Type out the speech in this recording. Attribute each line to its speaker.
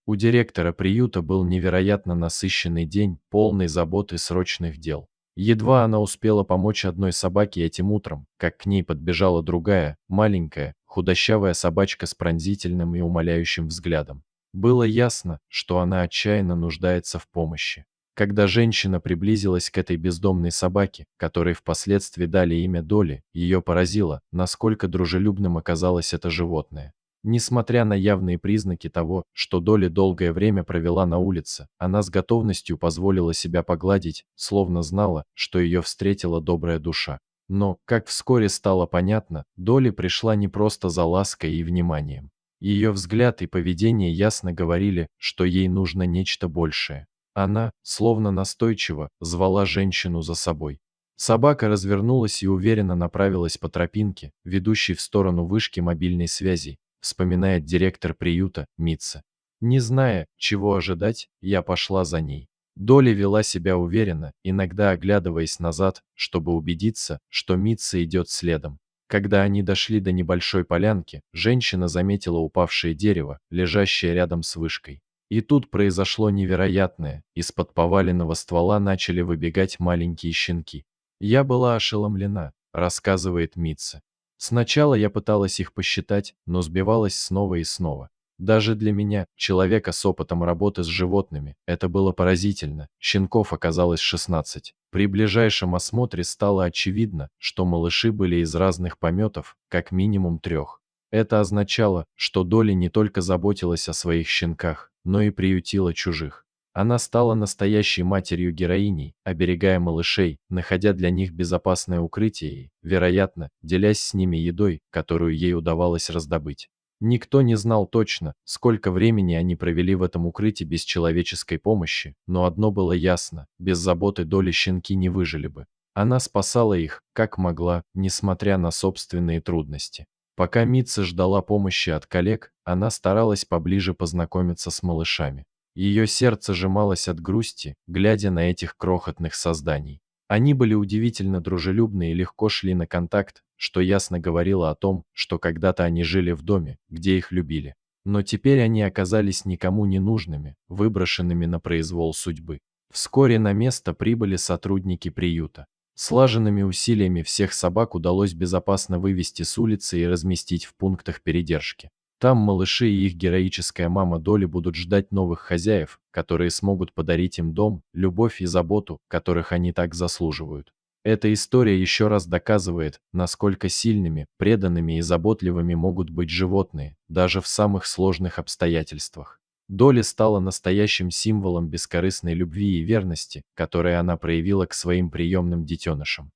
Speaker 1: У директора приюта был невероятно насыщенный день, полный забот и срочных дел. Едва она успела помочь одной собаке этим утром, как к ней подбежала другая, маленькая, худощавая собачка с пронзительным и умоляющим взглядом. Было ясно, что она отчаянно нуждается в помощи. Когда женщина приблизилась к этой бездомной собаке, которой впоследствии дали имя Долли, ее поразило, насколько дружелюбным оказалось это животное. Несмотря на явные признаки того, что Долли долгое время провела на улице, она с готовностью позволила себя погладить, словно знала, что ее встретила добрая душа. Но, как вскоре стало понятно, Долли пришла не просто за лаской и вниманием. Ее взгляд и поведение ясно говорили, что ей нужно нечто большее. Она, словно настойчиво, звала женщину за собой. Собака развернулась и уверенно направилась по тропинке, ведущей в сторону вышки мобильной связи, вспоминает директор приюта, Митца. Не зная, чего ожидать, я пошла за ней. Долли вела себя уверенно, иногда оглядываясь назад, чтобы убедиться, что Митца идет следом. Когда они дошли до небольшой полянки, женщина заметила упавшее дерево, лежащее рядом с вышкой. И тут произошло невероятное, из-под поваленного ствола начали выбегать маленькие щенки. Я была ошеломлена, рассказывает Митца. Сначала я пыталась их посчитать, но сбивалась снова и снова. Даже для меня, человека с опытом работы с животными, это было поразительно. Щенков оказалось 16. При ближайшем осмотре стало очевидно, что малыши были из разных пометов, как минимум 3. Это означало, что Долли не только заботилась о своих щенках, но и приютила чужих. Она стала настоящей матерью-героиней, оберегая малышей, находя для них безопасное укрытие и, вероятно, делясь с ними едой, которую ей удавалось раздобыть. Никто не знал точно, сколько времени они провели в этом укрытии без человеческой помощи, но одно было ясно – без заботы Долли щенки не выжили бы. Она спасала их, как могла, несмотря на собственные трудности. Пока Митца ждала помощи от коллег, она старалась поближе познакомиться с малышами. Ее сердце сжималось от грусти, глядя на этих крохотных созданий. Они были удивительно дружелюбны и легко шли на контакт, что ясно говорило о том, что когда-то они жили в доме, где их любили. Но теперь они оказались никому не нужными, выброшенными на произвол судьбы. Вскоре на место прибыли сотрудники приюта. Слаженными усилиями всех собак удалось безопасно вывести с улицы и разместить в пунктах передержки. Там малыши и их героическая мама Долли будут ждать новых хозяев, которые смогут подарить им дом, любовь и заботу, которых они так заслуживают. Эта история еще раз доказывает, насколько сильными, преданными и заботливыми могут быть животные, даже в самых сложных обстоятельствах. Долли стала настоящим символом бескорыстной любви и верности, которые она проявила к своим приемным детенышам.